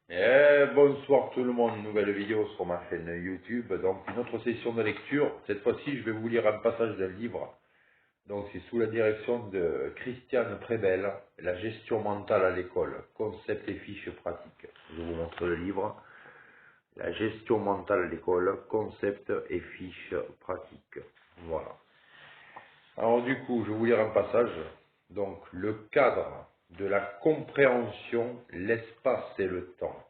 Bonsoir tout le monde, nouvelle vidéo sur ma chaîne YouTube. Donc une autre session de lecture. Cette fois-ci, je vais vous lire un passage d'un livre. Donc c'est sous la direction de Christiane Prebel, La gestion mentale à l'école, concepts et fiches pratiques. Je vous montre le livre. La gestion mentale à l'école, concepts et fiches pratiques. Voilà. Alors du coup, je vais vous lire un passage. Donc le cadre de la compréhension, l'espace et le temps.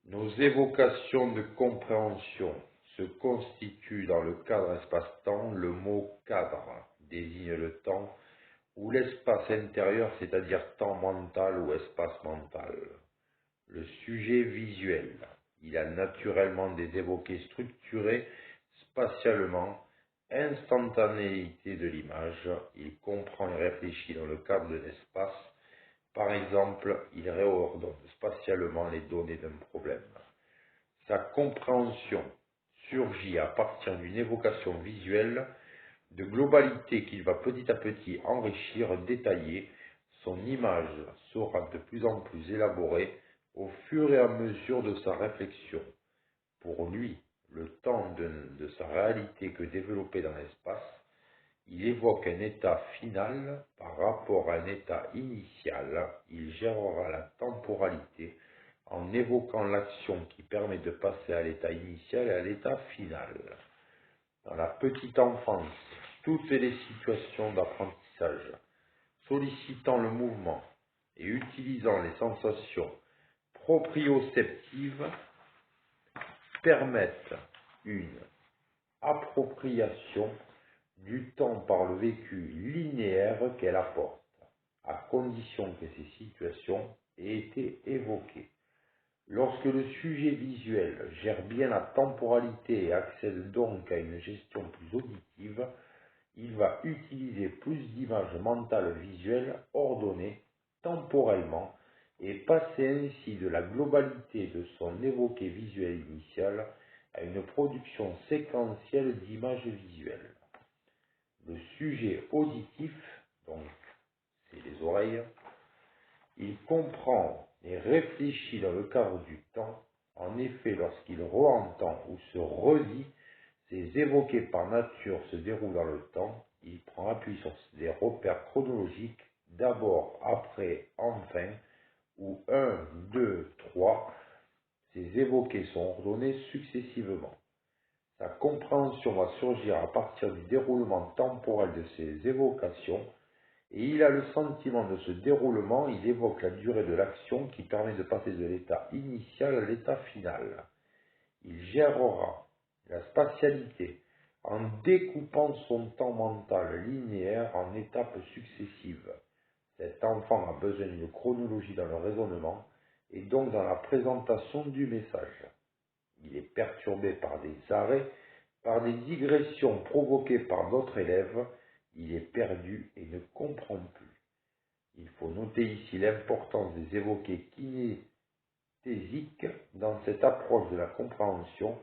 Nos évocations de compréhension se constituent dans le cadre espace-temps. Le mot cadre désigne le temps ou l'espace intérieur, c'est-à-dire temps mental ou espace mental. Le sujet visuel, il a naturellement des évoqués structurés spatialement, instantanéité de l'image, il comprend et réfléchit dans le cadre de l'espace. Par exemple, il réordonne spatialement les données d'un problème. Sa compréhension surgit à partir d'une évocation visuelle de globalité qu'il va petit à petit enrichir, détailler. Son image sera de plus en plus élaborée au fur et à mesure de sa réflexion. Pour lui, le temps de sa réalité que développé dans l'espace, il évoque un état final par rapport à un état initial. Il gérera la temporalité en évoquant l'action qui permet de passer à l'état initial et à l'état final. Dans la petite enfance, toutes les situations d'apprentissage, sollicitant le mouvement et utilisant les sensations proprioceptives, permettent une appropriation du temps par le vécu linéaire qu'elle apporte, à condition que ces situations aient été évoquées. Lorsque le sujet visuel gère bien la temporalité et accède donc à une gestion plus auditive, il va utiliser plus d'images mentales visuelles ordonnées temporellement et passer ainsi de la globalité de son évoqué visuel initial à une production séquentielle d'images visuelles. Le sujet auditif, donc c'est les oreilles, il comprend et réfléchit dans le cadre du temps. En effet, lorsqu'il re-entend ou se redit, ces évoqués par nature se déroulent dans le temps. Il prend appui sur des repères chronologiques, d'abord, après, enfin, ou 1, 2, 3. Ces évoqués sont ordonnés successivement. Sa compréhension va surgir à partir du déroulement temporel de ces évocations, et il a le sentiment de ce déroulement. Il évoque la durée de l'action qui permet de passer de l'état initial à l'état final. Il gérera la spatialité en découpant son temps mental linéaire en étapes successives. Cet enfant a besoin d'une chronologie dans le raisonnement et donc dans la présentation du message. Il est perturbé par des arrêts, par des digressions provoquées par d'autres élèves. Il est perdu et ne comprend plus. Il faut noter ici l'importance des évoqués kinesthésiques dans cette approche de la compréhension.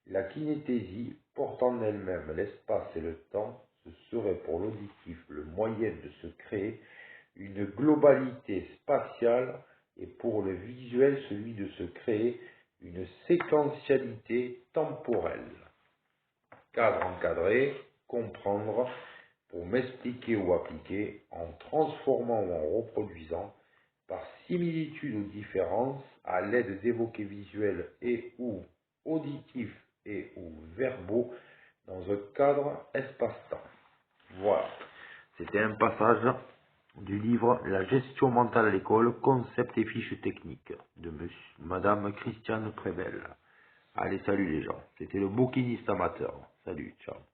La kinesthésie porte en elle-même l'espace et le temps. Ce serait pour l'auditif le moyen de se créer une globalité spatiale et pour le visuel celui de se créer une séquentialité temporelle. Cadre encadré, comprendre pour m'expliquer ou appliquer, en transformant ou en reproduisant, par similitude ou différence, à l'aide d'évoqués visuels et ou auditifs et ou verbaux, dans un cadre espace-temps. Voilà, c'était un passage du livre La gestion mentale à l'école, concepts et fiches techniques de Madame Christiane Prebel. Allez, salut les gens, c'était le bouquiniste amateur. Salut, ciao.